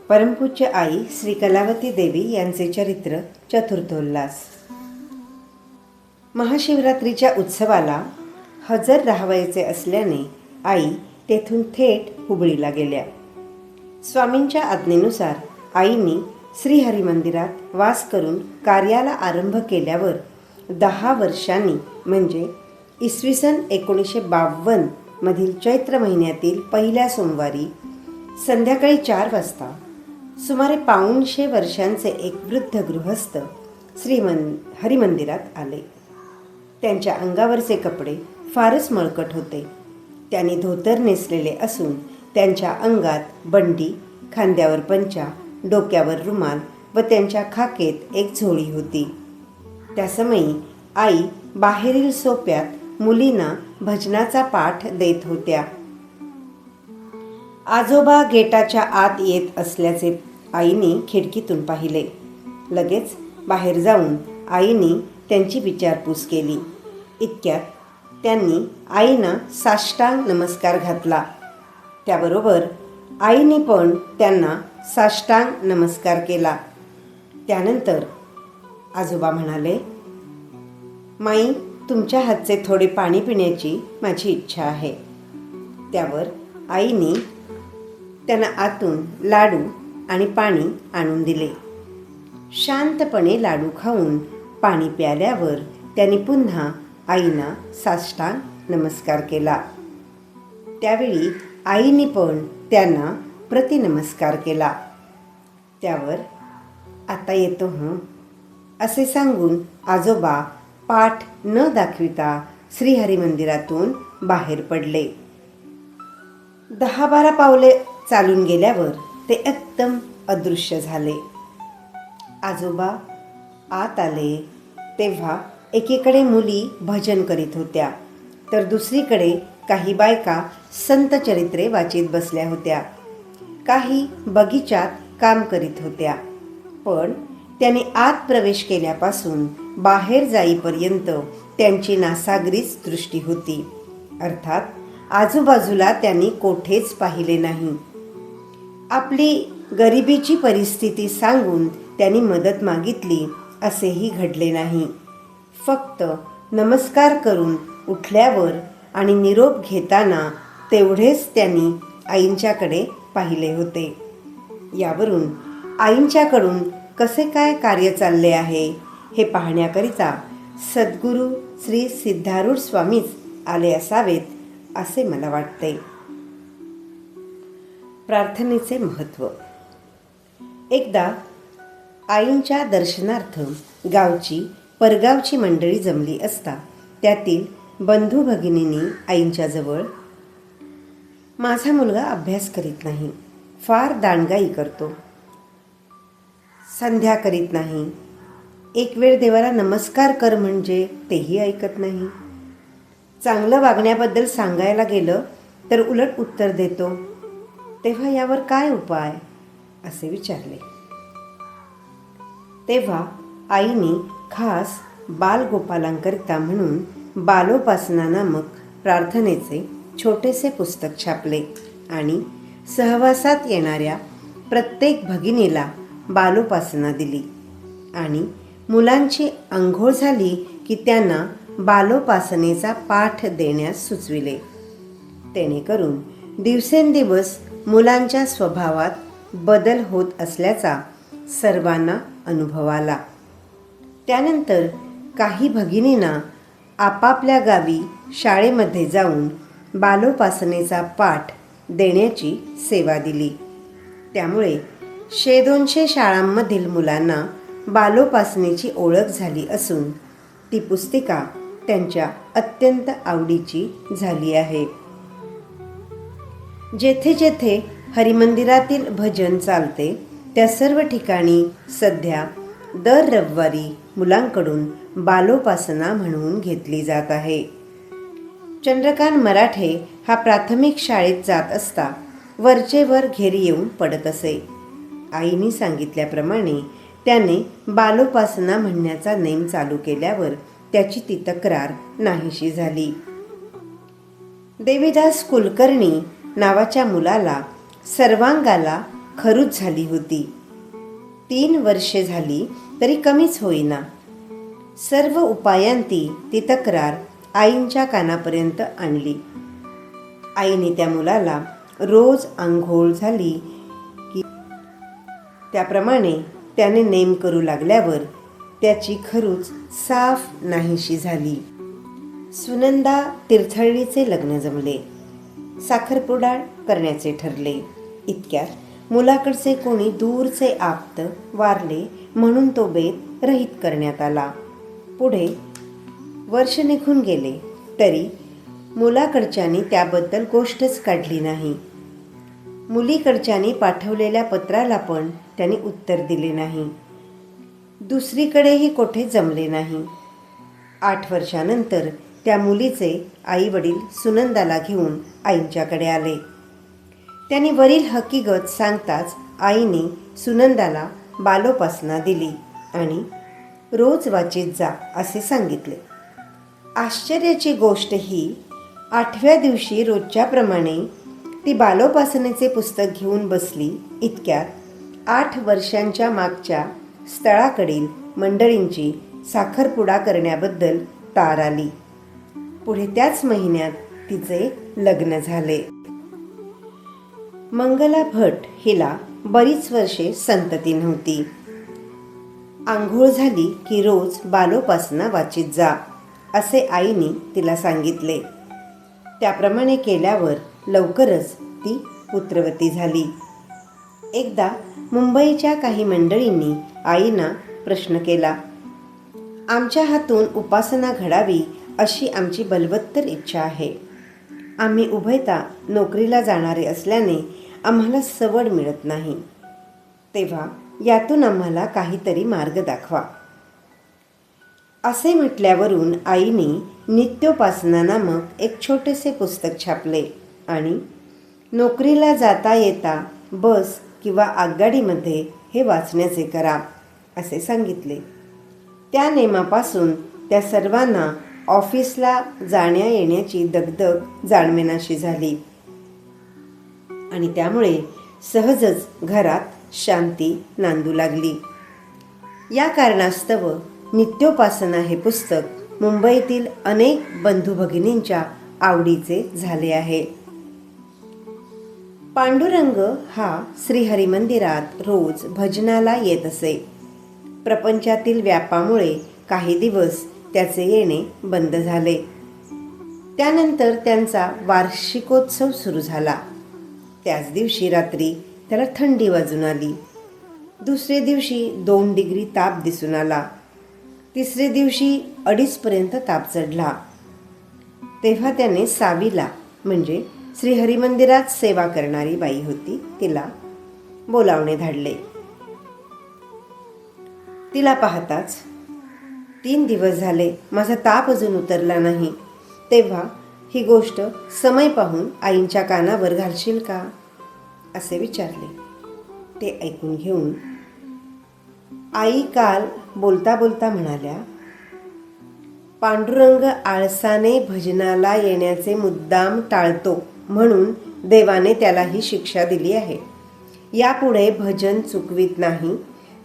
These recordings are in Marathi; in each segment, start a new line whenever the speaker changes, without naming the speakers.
परमपूज्य आई श्री कलावती देवी यांचे चरित्र चतुर्थोल्लास. महाशिवरात्रीच्या उत्सवाला हजर राहावयाचे असल्याने आई तेथून थेट हुबळीला गेल्या. स्वामींच्या आज्ञेनुसार आईनी श्रीहरी मंदिरात वास करून कार्याला आरंभ केल्यावर 10 वर्षांनी म्हणजे इसवी सन 1952 मधील चैत्र महिन्यातील पहिल्या सोमवारी संध्याकाळी 4 वाजता सुमारे 250 वर्षांचे एक वृद्ध गृहस्थ हरिमंदिरात आले. त्यांच्या अंगावरचे कपडे फारच मळकट होते. त्यांनी धोतर नेसलेले असून त्यांच्या अंगात बंडी, खांद्यावर पंचा, डोक्यावर रुमाल व त्यांच्या खाकेत एक झोळी होती. त्या समयी आई बाहेरील सोप्यात मुलींना भजनाचा पाठ देत होत्या. आजोबा गेटाच्या आत येत असल्याचे आईने खिडकीतून पाहिले. लगेच बाहेर जाऊन आईने त्यांची विचारपूस केली. इतक्यात त्यांनी आईना साष्टांग नमस्कार घातला. त्याबरोबर आईने पण त्यांना साष्टांग नमस्कार केला. त्यानंतर आजोबा म्हणाले, माई, तुमच्या हातचे थोडे पाणी पिण्याची माझी इच्छा आहे. त्यावर आईने त्यांना आतून लाडू आणि पाणी आणून दिले. शांतपणे लाडू खाऊन पाणी प्याल्यावर त्यांनी पुन्हा आईना साष्टांग नमस्कार केला. त्यावेळी आईने पण त्यांना प्रतिनमस्कार केला. त्यावर आता येतो असे सांगून आजोबा पाठ न दाखविता श्रीहरी मंदिरातून बाहेर पडले. 10-12 पावले चालून गेल्यावर ते एकदम अदृश्य झाले. आजोबा आत आले तेव्हा एकीकडे मुली भजन करीत होत्या, तर दुसरीकडे काही बायका संत चरित्रे वाचित बसल्या होत्या. काही बगीचात काम करीत होत्या. पण त्यांनी आत प्रवेश केल्यापासून बाहेर जाईपर्यंत त्यांची नासागरीच दृष्टी होती. अर्थात आजूबाजूला त्यांनी कोठेच पाहिले नाही. आपली गरिबीची परिस्थिती सांगून त्यांनी मदत मागितली असेही घडले नाही. फक्त नमस्कार करून उठल्यावर आणि निरोप घेताना तेवढेच त्यांनी आईंच्याकडे पाहिले होते. यावरून आईंच्याकडून कसे काय कार्य चालले आहे हे पाहण्याकरिता सद्गुरू श्री सिद्धारूढ स्वामीच आले असावेत असे मला वाटते. प्रार्थनेचे महत्त्व. एकदा आईंच्या दर्शनार्थ गावची परगावची मंडळी जमली असता त्यातील बंधू भगिनींनी आईंच्या जवळ, माझा मुलगा अभ्यास करीत नाही, फार दांडगाई करतो, संध्या करीत नाही, एक वेळ देवाला नमस्कार कर म्हणजे तेही ऐकत नाही, चांगलं वागण्याबद्दल सांगायला गेलं तर उलट उत्तर देतो, तेव्हा यावर काय उपाय असे विचारले. तेव्हा आईने खास बालगोपालांकरिता म्हणून बालोपासना नामक प्रार्थनेचे छोटेसे पुस्तक छापले आणि सहवासात येणाऱ्या प्रत्येक भगिनीला बालोपासना दिली आणि मुलांची अंघोळ झाली की त्यांना बालोपासनेचा पाठ देण्यास सुचविले. जेणेकरून दिवसेंदिवस मुलांच्या स्वभावात बदल होत असल्याचा सर्वांना अनुभव आला. त्यानंतर काही भगिनींना आपापल्या गावी शाळेमध्ये जाऊन बालोपासनेचा पाठ देण्याची सेवा दिली. त्यामुळे 100-200 शाळांमधील मुलांना बालोपासनेची ओळख झाली असून ती पुस्तिका त्यांच्या अत्यंत आवडीची झाली आहे. जेथे जेथे हरिमंदिरातील भजन चालते त्या सर्व ठिकाणी सध्या दर रविवारी मुलांकडून बालोपासना म्हणून घेतली जात आहे. चंद्रकांत मराठे हा प्राथमिक शाळेत जात असता वरचेवर घेरी येऊन पडत असे. आईने सांगितल्याप्रमाणे त्याने बालोपासना म्हणण्याचा नेम चालू केल्यावर त्याची ती तक्रार नाहीशी झाली. देवीदास कुलकर्णी नावाच्या मुलाला सर्वांगाला खरूच झाली होती. 3 वर्षे झाली तरी कमीच होईना. सर्व उपायांती ती तक्रार आईंच्या कानापर्यंत आणली. आईने त्या मुलाला रोज आंघोळ झाली की त्याप्रमाणे त्याने नेम करू लागल्यावर त्याची खरूच साफ नाहीशी झाली. सुनंदा तीर्थळीचे लग्न जमले. साखरपुडा करण्याचे ठरले. इतक्यात मुलाकडचे कोणी दूरचे आप्त वारले म्हणून तो बेत रहित करण्यात आला. पुढे वर्ष निघून गेले तरी मुलाकडच्यांनी त्याबद्दल गोष्टच काढली नाही. मुलीकडच्यांनी पाठवलेल्या पत्राला पण त्यांनी उत्तर दिले नाही. दुसरीकडेही कोठे जमले नाही. 8 वर्षानंतर त्या मुलीचे आई वडील सुनंदाला घेऊन आईंच्याकडे आले. त्यांनी वरील हकीकत सांगताच आईने सुनंदाला बालोपासना दिली आणि रोज वाचीत जा असे सांगितले. आश्चर्याची गोष्ट ही 8व्या दिवशी रोजच्याप्रमाणे ती बालोपासनेचे पुस्तक घेऊन बसली. इतक्यात 8 वर्षांच्या मागच्या स्थळाकडील मंडळींची साखरपुडा करण्याबद्दल तार आली. पुढे त्याच महिन्यात तिचे लग्न झाले. मंगला भट हिला बरीच वर्षे संतती नव्हती. आंघोळ झाली की रोज बालोपासना वाचीत जा असे आईने तिला सांगितले. त्याप्रमाणे केल्यावर लवकरच ती पुत्रवती झाली. एकदा मुंबईच्या काही मंडळींनी आईंना प्रश्न केला. आमच्या हातून उपासना घडावी अशी आमची बलवत्तर इच्छा आहे. आम्ही उभयता नोकरीला जाणारे असल्याने आम्हाला सवड मिळत नाही. तेव्हा यातून आम्हाला काहीतरी मार्ग दाखवा. असे म्हटल्यावरून आईने नित्योपासना नामक एक छोटेसे पुस्तक छापले आणि नोकरीला जाता येता बस किंवा आगगाडीमध्ये हे वाचण्याचे करा असे सांगितले. त्या नेमापासून त्या सर्वांना ऑफिसला जाण्या येण्याची दगदग जाणवेनाशी झाली आणि त्यामुळे सहजच घरात शांती नांदू लागली. या कारणास्तव नित्योपासना हे पुस्तक मुंबईतील अनेक बंधू भगिनींच्या आवडीचे झाले आहे. पांडुरंग हा श्रीहरिमंदिरात रोज भजनाला येत असे. प्रपंचातील व्यापामुळे काही दिवस त्याचे येणे बंद झाले. त्यानंतर त्यांचा वार्षिकोत्सव सुरू झाला. त्याच दिवशी रात्री त्याला थंडी वाजून आली. दुसरे दिवशी 2 डिग्री ताप दिसून आला. तिसरे दिवशी 2.5पर्यंत ताप चढला. तेव्हा त्याने सावीला म्हणजे श्रीहरिमंदिरात सेवा करणारी बाई होती तिला बोलावणे धाडले. तिला पाहताच 3 दिवस झाले माझा ताप अजून उतरला नाही. तेव्हा ही गोष्ट समय पाहून आईंच्या कानावर घालशील का असे विचारले. ते ऐकून घेऊन आई काल बोलता बोलता म्हणाल्या, पांडुरंग आळसाने भजनाला येण्याचे मुद्दाम टाळतो म्हणून देवाने त्याला ही शिक्षा दिली आहे. यापुढे भजन चुकवीत नाही.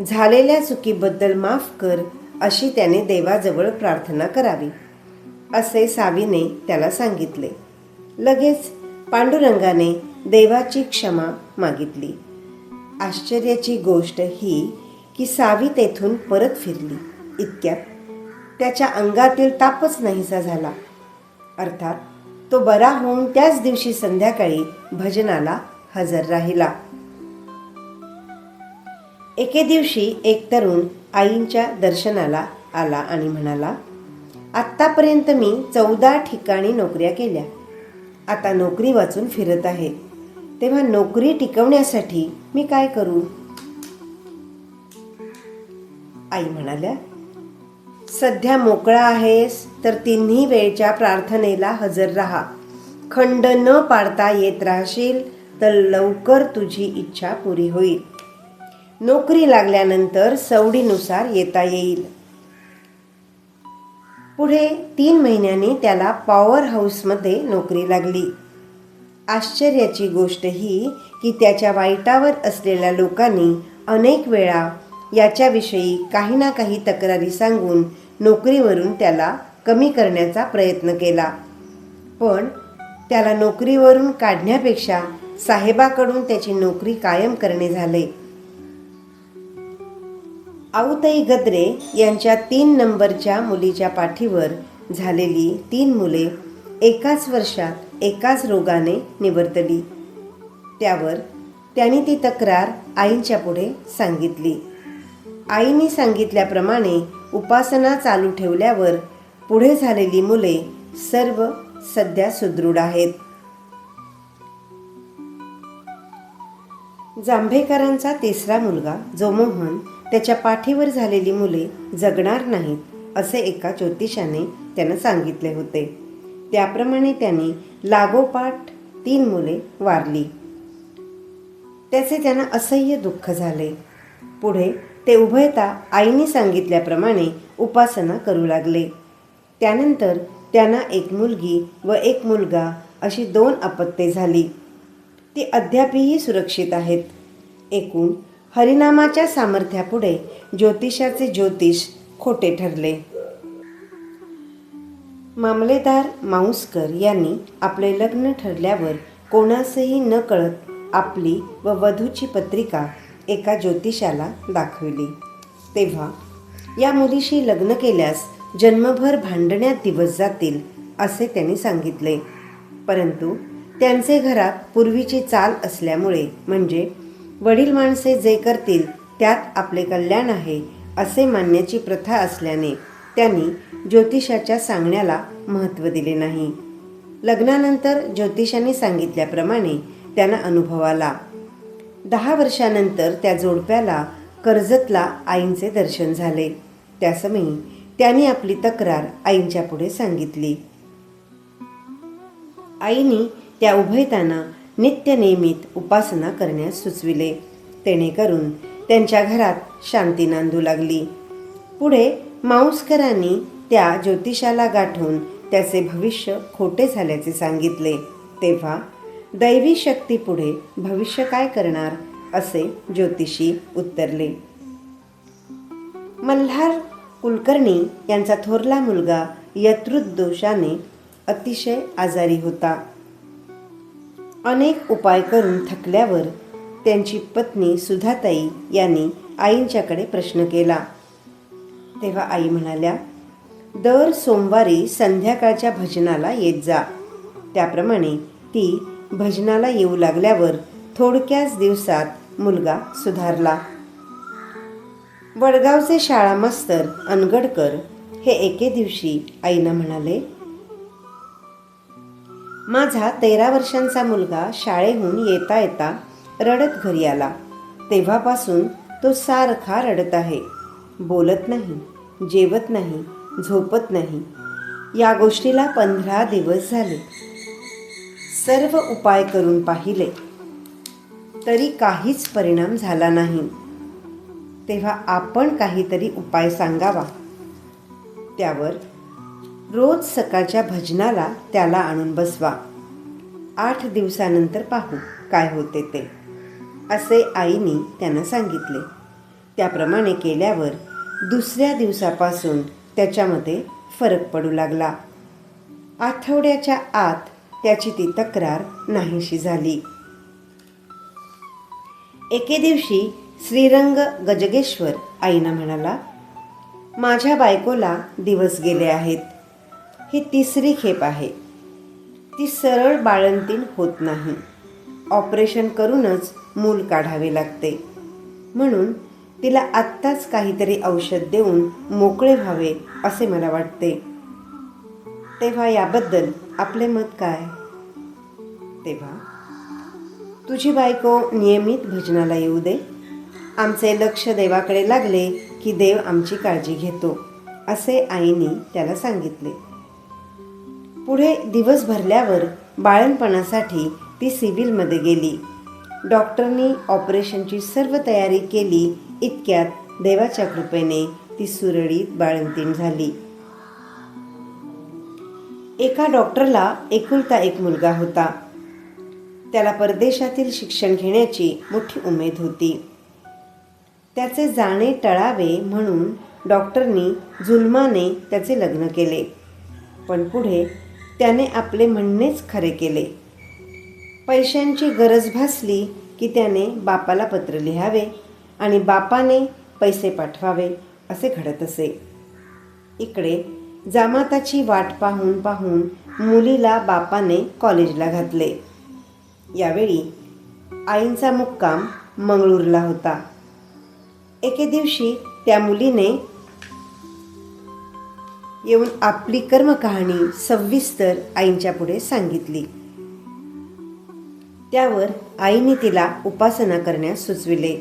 झालेल्या चुकीबद्दल माफ कर अशी त्याने देवाजवळ प्रार्थना करावी असे सावीने त्याला सांगितले. लगेच पांडुरंगाने देवाची क्षमा मागितली. आश्चर्याची गोष्ट ही की सावी तेथून परत फिरली. इतक्यात त्याच्या अंगातील तापच नाहीसा झाला. अर्थात तो बरा होऊन त्याच दिवशी संध्याकाळी भजनाला हजर राहिला. एके दिवशी एक तरुण आईंच्या दर्शनाला आला आणि म्हणाला, आत्तापर्यंत मी 14 ठिकाणी नोकऱ्या केल्या. आता नोकरी वाचून फिरत आहे. तेव्हा नोकरी टिकवण्यासाठी मी काय करू? आई म्हणाल्या, सध्या मोकळा आहेस तर 3 वेळच्या प्रार्थनेला हजर राहा. खंड न पाडता येत राहशील तर लवकर तुझी इच्छा पुरी होईल. नोकरी लागल्यानंतर सवडीनुसार येता येईल. पुढे 3 महिन्यांनी त्याला पॉवर हाऊसमध्ये नोकरी लागली. आश्चर्याची गोष्ट ही की त्याच्या वाईटावर असलेल्या लोकांनी अनेक वेळा याच्याविषयी काही ना काही तक्रारी सांगून नोकरीवरून त्याला कमी करण्याचा प्रयत्न केला, पण त्याला नोकरीवरून काढण्यापेक्षा साहेबाकडून त्याची नोकरी कायम करणे झाले. आऊताई गद्रे यांच्या 3 नंबरच्या मुलीच्या पाठीवर झालेली 3 मुले एकाच वर्षात एकाच रोगाने निवर्तली. त्यावर त्यांनी ती तक्रार आईंच्या पुढे सांगितली. आईने सांगितल्याप्रमाणे उपासना चालू ठेवल्यावर पुढे झालेली मुले सर्व सध्या सुदृढ आहेत. जांभेकरांचा 3रा मुलगा जो मोहन, त्याच्या पाठीवर झालेली मुले जगणार नाहीत असे एका ज्योतिषाने त्यानं सांगितले होते. त्याप्रमाणे त्यांनी लागोपाठ 3 मुले वारली. त्याचे त्यांना असह्य दुःख झाले. पुढे ते उभयता आईने सांगितल्याप्रमाणे उपासना करू लागले. त्यानंतर त्यांना 1 मुलगी व 1 मुलगा अशी 2 अपत्ये झाली. ती अद्यापही सुरक्षित आहेत. एकूण हरिनामाच्या सामर्थ्यापुढे ज्योतिषाचे ज्योतिष खोटे ठरले. मामलेदार माऊसकर यांनी आपले लग्न ठरल्यावर कोणासही न कळत आपली व वधूची पत्रिका एका ज्योतिषाला दाखविली. तेव्हा या मुलीशी लग्न केल्यास जन्मभर भांडण्यात दिवस जातील असे त्यांनी सांगितले. परंतु त्यांचे घरात पूर्वीची चाल असल्यामुळे, म्हणजे वडील माणसे जे करतील त्यात आपले कल्याण आहे असे मानण्याची प्रथा असल्याने त्यांनी ज्योतिषाच्या सांगण्याला महत्त्व दिले नाही. लग्नानंतर ज्योतिषाने सांगितल्याप्रमाणे त्यांना अनुभव आला. 10 वर्षानंतर त्या जोडप्याला कर्जतला आईंचे दर्शन झाले. त्यासमयी त्यांनी आपली तक्रार आईंच्या पुढे सांगितली. आईनी त्या उभयतांना नित्यनियमित उपासना करण्यास सुचविले. तेणेकरून त्यांच्या घरात शांती नांदू लागली. पुढे माऊसकरांनी त्या ज्योतिषाला गाठून त्याचे भविष्य खोटे झाल्याचे सांगितले. तेव्हा दैवी शक्तीपुढे भविष्य काय करणार असे ज्योतिषी उत्तरले. मल्हार कुलकर्णी यांचा थोरला मुलगा यकृतदोषाने अतिशय आजारी होता. अनेक उपाय करून थकल्यावर त्यांची पत्नी सुधाताई यांनी आईंच्याकडे प्रश्न केला. तेव्हा आई म्हणाल्या, दर सोमवारी संध्याकाळच्या भजनाला येत जा. त्याप्रमाणे ती भजनाला येऊ लागल्यावर थोडक्याच दिवसात मुलगा सुधारला. वडगावचे शाळा मास्तर अनगडकर हे एके दिवशी आईंना म्हणाले, माझा 13 वर्षांचा मुलगा शाळेहून येता येता रडत घरी आला. तेव्हापासून तो सारखा रडत आहे. बोलत नाही, जेवत नाही, झोपत नाही. या गोष्टीला 15 दिवस झाले. सर्व उपाय करून पाहिले तरी काहीच परिणाम झाला नाही. तेव्हा आपण काहीतरी उपाय सांगावा. त्यावर रोज सकाळच्या भजनाला त्याला आणून बसवा. 8 दिवसानंतर पाहू काय होते ते, असे आईने त्यांना सांगितले. त्याप्रमाणे केल्यावर दुसऱ्या दिवसापासून त्याच्यामध्ये फरक पडू लागला. आठवड्याच्या आत त्याची ती तक्रार नाहीशी झाली. एके दिवशी श्रीरंग गजगेश्वर आईना म्हणाला, माझ्या बायकोला दिवस गेले आहेत. ही 3री खेप आहे. ती सरळ बाळंतीण होत नाही. ऑपरेशन करूनच मूल काढावे लागते. म्हणून तिला आत्ताच काहीतरी औषध देऊन मोकळे व्हावे असे मला वाटते. तेव्हा याबद्दल आपले मत काय? तेव्हा तुझी बायको नियमित भजनाला येऊ दे. आमचे लक्ष देवाकडे लागले की देव आमची काळजी घेतो, असे आईने त्याला सांगितले. पुढे दिवस भरल्यावर बाळंतपणासाठी ती सिव्हिलमध्ये गेली. डॉक्टरनी ऑपरेशनची सर्व तयारी केली. इतक्यात देवाच्या कृपेने ती सुरळीत बाळंतीण झाली. एका डॉक्टरला एकुलता एक मुलगा होता. त्याला परदेशातील शिक्षण घेण्याची मोठी उमेद होती. त्याचे जाणे टळावे म्हणून डॉक्टरनी जुलमाने त्याचे लग्न केले. पण पुढे त्याने आपले म्हणणेच खरे केले. पैशांची गरज भासली की त्याने बापाला पत्र लिहावे आणि बापाने पैसे पाठवावे असे घडत असे. इकडे जामाताची वाट पाहून पाहून मुलीला बापाने कॉलेजला घातले. यावेळी आईंचा मुक्काम मंगळूरला होता. एके दिवशी त्या मुलीने येऊन आपली कर्मकहाणी सविस्तर आईंच्या पुढे सांगितली. त्यावर आईने तिला उपासना करण्यास सुचविले.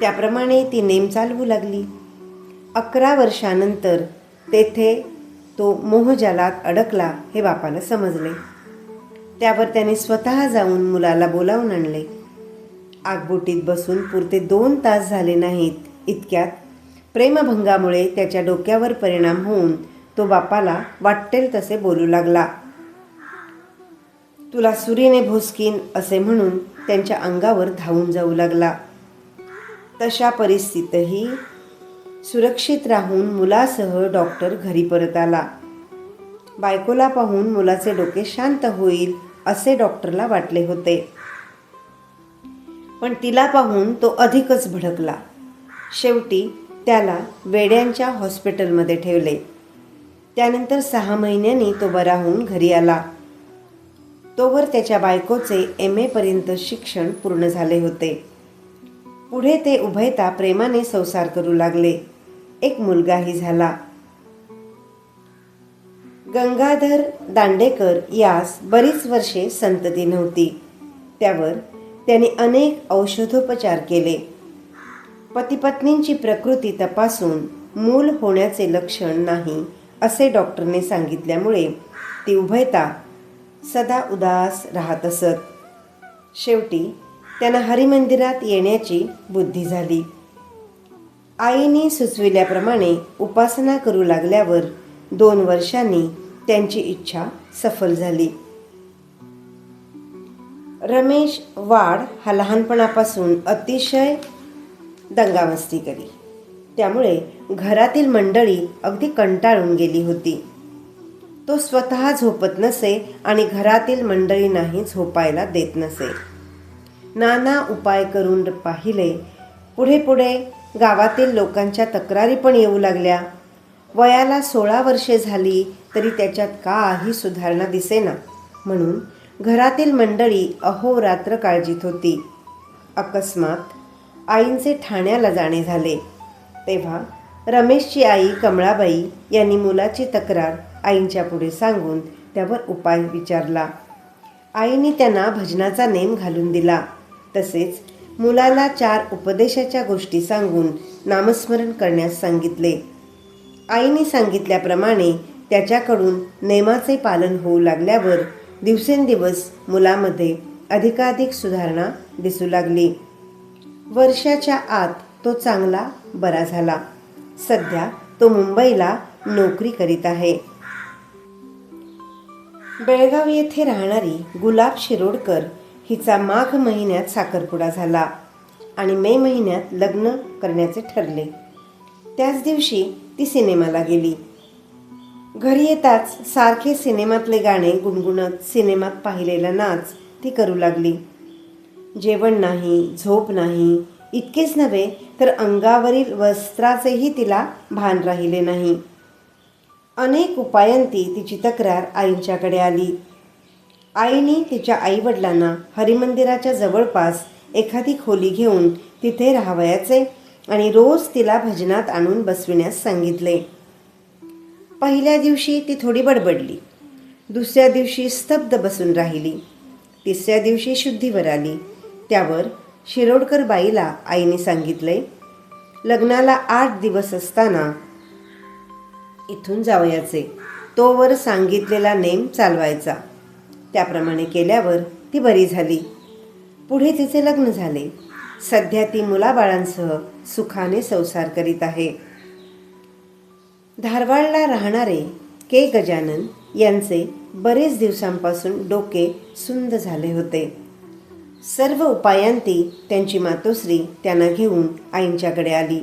त्याप्रमाणे ती नेम चालवू लागली. 11 वर्षानंतर तेथे तो मोहजालात अडकला हे बापाला समजले. त्यावर त्याने स्वतः जाऊन मुलाला बोलावून आणले. आगबोटीत बसून पुरते 2 तास झाले नाहीत इतक्यात प्रेमभंगामुळे त्याच्या डोक्यावर परिणाम होऊन तो बापाला वाटेल तसे बोलू लागला. तुला सुरीने भोसकीन असे म्हणून त्यांच्या अंगावर धावून जाऊ लागला. तशा परिस्थितीतही सुरक्षित राहून मुलासह डॉक्टर घरी परत आला. बायकोला पाहून मुलाचे डोके शांत होईल असे डॉक्टरला वाटले होते, पण तिला पाहून तो अधिकच भडकला. शेवटी त्याला वेड्यांच्या हॉस्पिटलमध्ये ठेवले. त्यानंतर 6 महिन्यांनी तो बरा होऊन घरी आला. तोवर त्याच्या बायकोचे MA पर्यंत शिक्षण पूर्ण झाले होते. पुढे ते उभयता प्रेमाने संसार करू लागले. एक मुलगाही झाला. गंगाधर दांडेकर यास बरीच वर्षे संतती नव्हती. त्यावर त्यांनी अनेक औषधोपचार केले. पतिपत्नींची प्रकृती तपासून मूल होण्याचे लक्षण नाही असे डॉक्टरने सांगितल्यामुळे ती उभयता सदा उदास राहत असत. शेवटी त्यांना हरिमंदिरात येण्याची बुद्धी झाली. आईने सुचविल्याप्रमाणे उपासना करू लागल्यावर 2 वर्षांनी त्यांची इच्छा सफल झाली. रमेश वाड हा लहानपणापासून अतिशय दंगामस्ती करी. त्यामुळे घरातील मंडळी अगदी कंटाळून गेली होती. तो स्वतः झोपत नसे आणि घरातील मंडळींनाही झोपायला देत नसे. नाना उपाय करून पाहिले. पुढे पुढे गावातील लोकांच्या तक्रारी पण येऊ लागल्या. वयाला 16 वर्षे झाली तरी त्याच्यात काही सुधारणा दिसेना म्हणून घरातील मंडळी अहोरात्र काळजीत होती. अकस्मात आईंचे ठाण्याला जाणे झाले. तेव्हा रमेशची आई कमळाबाई यांनी मुलाची तक्रार आईंच्या पुढे सांगून त्यावर उपाय विचारला. आईने त्यांना भजनाचा नेम घालून दिला. तसेच मुलाला 4 उपदेशाच्या गोष्टी सांगून नामस्मरण करण्यास सांगितले. आईने सांगितल्याप्रमाणे त्याच्याकडून नेमाचे पालन होऊ लागल्यावर दिवसेंदिवस मुलामध्ये अधिकाधिक सुधारणा दिसू लागली. वर्षाच्या आत तो चांगला बरा झाला. सध्या तो मुंबईला नोकरी करीत आहे. बेळगाव येथे राहणारी गुलाब शिरोडकर हिचा माघ महिन्यात साखरपुडा झाला आणि मे महिन्यात लग्न करण्याचे ठरले. त्याच दिवशी ती सिनेमाला गेली. घरी येताच सारखे सिनेमातले गाणे गुणगुणत सिनेमात पाहिलेला नाच ती करू लागली. जेवण नाही, झोप नाही, इतकेच नव्हे तर अंगावरील वस्त्राचेही तिला भान राहिले नाही. अनेक उपायांती तिची तक्रार आईंच्याकडे आली. आईने तिच्या आईवडिलांना हरिमंदिराच्या जवळपास एखादी खोली घेऊन तिथे राहावयाचे आणि रोज तिला भजनात आणून बसविण्यास सांगितले. पहिल्या दिवशी ती थोडी बडबडली. दुसऱ्या दिवशी स्तब्ध बसून राहिली. तिसऱ्या दिवशी शुद्धीवर आली. त्यावर शिरोडकर बाईला आईने सांगितले, लग्नाला 8 दिवस असताना इथून जावयाचे, तोवर सांगितलेला नेम चालवायचा. त्याप्रमाणे केल्यावर ती बरी झाली. पुढे तिचे लग्न झाले. सध्या ती मुलाबाळांसह सुखाने संसार करीत आहे. धारवाडला राहणारे के. गजानन यांचे बरेच दिवसांपासून डोके सुंद झाले होते. सर्व उपायांती त्यांची मातोश्री त्यांना घेऊन आईंच्याकडे आली.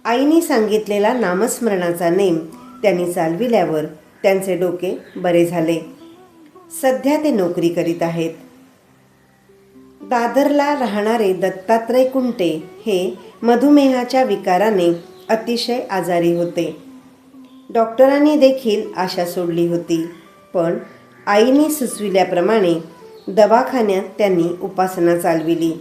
आईने सांगितलेला नामस्मरणाचा नेम त्यांनी चालविल्यावर त्यांचे डोके बरे झाले. सध्या ते नोकरी करीत आहेत. दादरला राहणारे दत्तात्रय कुंटे हे मधुमेहाच्या विकाराने अतिशय आजारी होते. डॉक्टरांनी देखील आशा सोडली होती, पण आईने सुचविल्याप्रमाणे दवाखान्यात त्यांनी उपासना चालविली.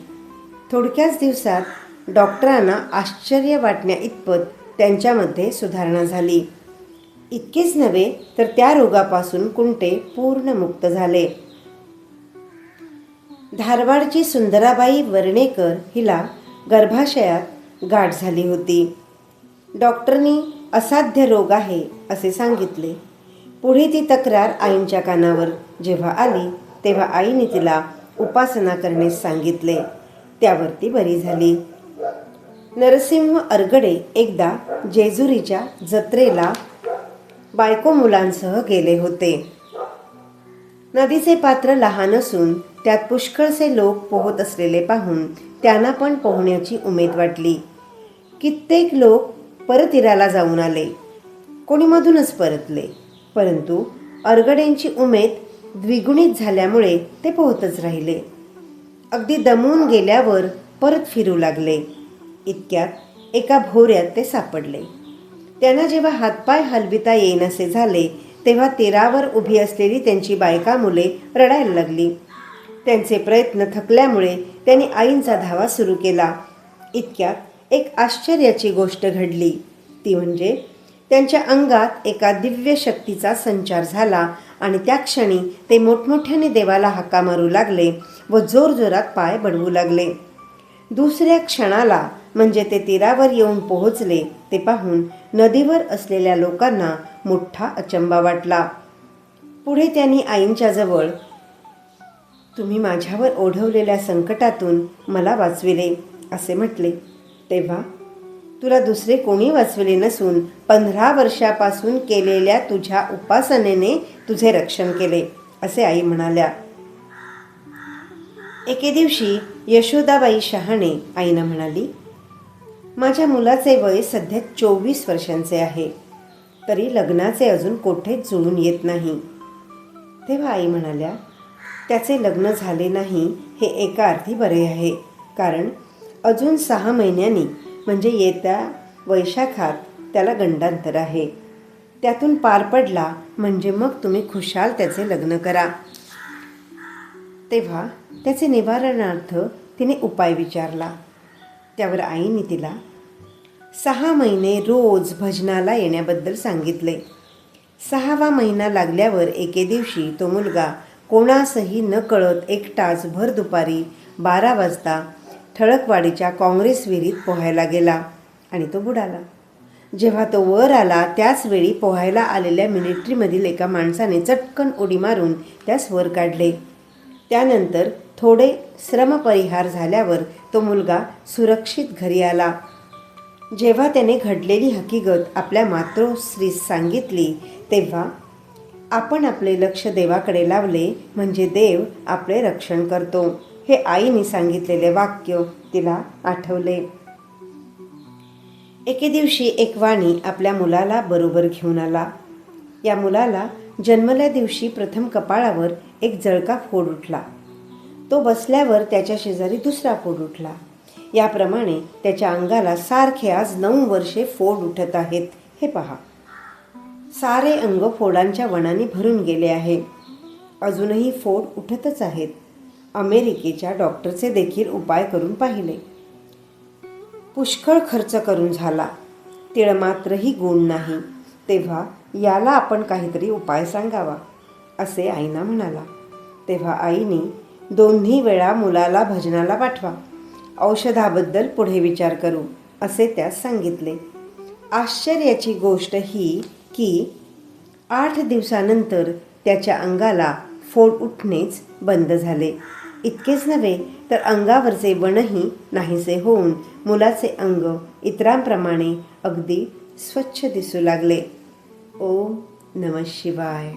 थोडक्याच दिवसात डॉक्टरांना आश्चर्य वाटण्या इतपत त्यांच्यामध्ये सुधारणा झाली. इतकेच नव्हे तर त्या रोगापासून कुंटे पूर्ण मुक्त झाले. धारवाडची सुंदराबाई वर्णेकर हिला गर्भाशयात गाठ झाली होती. डॉक्टरनी असाध्य रोग आहे असे सांगितले. पुढे ती तक्रार आईंच्या कानावर जेव्हा आली तेव्हा आईने तिला उपासना करण्यास सांगितले. त्यावर ती बरी झाली. नरसिंह अरगडे एकदा जेजुरीच्या जत्रेला बायको मुलांसह गेले होते. नदीचे पात्र लहान असून त्यात पुष्कळसे लोक पोहत असलेले पाहून त्यांना पण पोहण्याची उमेद वाटली. कित्येक लोक परतीराला जाऊन आले, कोणी मधूनच परतले, परंतु अरगडेंची उमेद द्विगुणित झाल्यामुळे ते पोहतच राहिले. अगदी दमून गेल्यावर परत फिरू लागले. इतक्यात एका भोवऱ्यात ते सापडले. त्यांना जेव्हा हातपाय हलविता येईनसे झाले तेव्हा तीरावर उभी असलेली त्यांची बायका मुले रडायला लागली. त्यांचे प्रयत्न थकल्यामुळे त्यांनी आईंचा धावा सुरू केला. इतक्यात एक आश्चर्याची गोष्ट घडली. ती म्हणजे त्यांच्या अंगात एका दिव्य शक्तीचा संचार झाला आणि त्या क्षणी ते मोठमोठ्याने देवाला हाका मारू लागले व जोरजोरात पाय बडवू लागले. दुसऱ्या क्षणाला म्हणजे ते तीरावर येऊन पोहोचले ते पाहून नदीवर असलेल्या लोकांना मोठा अचंबा वाटला. पुढे त्यांनी आईंच्या जवळ, तुम्ही माझ्यावर ओढवलेल्या संकटातून मला वाचविले असे म्हटले. तेव्हा तुला दुसरे कोणी वाचविले नसून 15 वर्षापासून केलेल्या तुझ्या उपासनेने तुझे रक्षण केले असे आई म्हणाल्या. एके दिवशी यशोदाबाई शहाणे आईनं म्हणाली, माझ्या मुलाचे वय सध्या 24 वर्षांचे आहे, तरी लग्नाचे अजून कोठेच जुळून येत नाही. तेव्हा आई म्हणाल्या, त्याचे लग्न झाले नाही हे एका अर्थी बरे आहे, कारण अजून 6 महिन्यांनी म्हणजे येत्या वैशाखात त्याला गंडांतर आहे. त्यातून पार पडला म्हणजे मग तुम्ही खुशाल त्याचे लग्न करा. तेव्हा त्याचे निवारणार्थ तिने उपाय विचारला. त्यावर आईने तिला 6 महिने रोज भजनाला येण्याबद्दल सांगितले. 6वा महिना लागल्यावर एके दिवशी तो मुलगा कोणासही न कळत एकटाच भर दुपारी 12 वाजता ठळकवाडीच्या काँग्रेस विहिरीत पोहायला गेला आणि तो बुडाला. जेव्हा तो वर आला त्याच वेळी पोहायला आलेल्या मिलिटरीमधील एका माणसाने चटकन उडी मारून त्यास वर काढले. त्यानंतर थोडे श्रमपरिहार झाल्यावर तो मुलगा सुरक्षित घरी आला. जेव्हा त्याने घडलेली हकीकत आपल्या मातोश्रीस सांगितली तेव्हा आपण आपले लक्ष देवाकडे लावले म्हणजे देव आपले रक्षण करतो हे आईने सांगितलेले वाक्य तिला आठवले. एके दिवशी एक वाणी आपल्या मुलाला बरोबर घेऊन आला. या मुलाला जन्मल्या दिवशी प्रथम कपाळावर एक जळका फोड उठला. तो बसल्यावर त्याच्या शेजारी दुसरा फोड उठला. याप्रमाणे त्याच्या अंगाला सारखे आज 9 वर्षे फोड उठत आहेत. हे पहा, सारे अंग फोडांच्या वणाने भरून गेले आहे. अजूनही फोड उठतच आहेत. अमेरिकेच्या डॉक्टरचे देखील उपाय करून पाहिले, पुष्कळ खर्च करून झाला, तिळमात्रही गुण नाही. तेव्हा याला आपण काहीतरी उपाय सांगावा असे आईना म्हणाला. तेव्हा आईने 2 वेळा मुलाला भजनाला पाठवा, औषधाबद्दल पुढे विचार करू असे त्यास सांगितले. आश्चर्याची गोष्ट ही की 8 दिवसानंतर त्याच्या अंगाला फोड उठणेच बंद झाले. इतकेच नव्हे तर अंगावरचे वणही नाहीसे होऊन मुलाचे अंग इतरांप्रमाणे अगदी स्वच्छ दिसू लागले. ओम नमः शिवाय.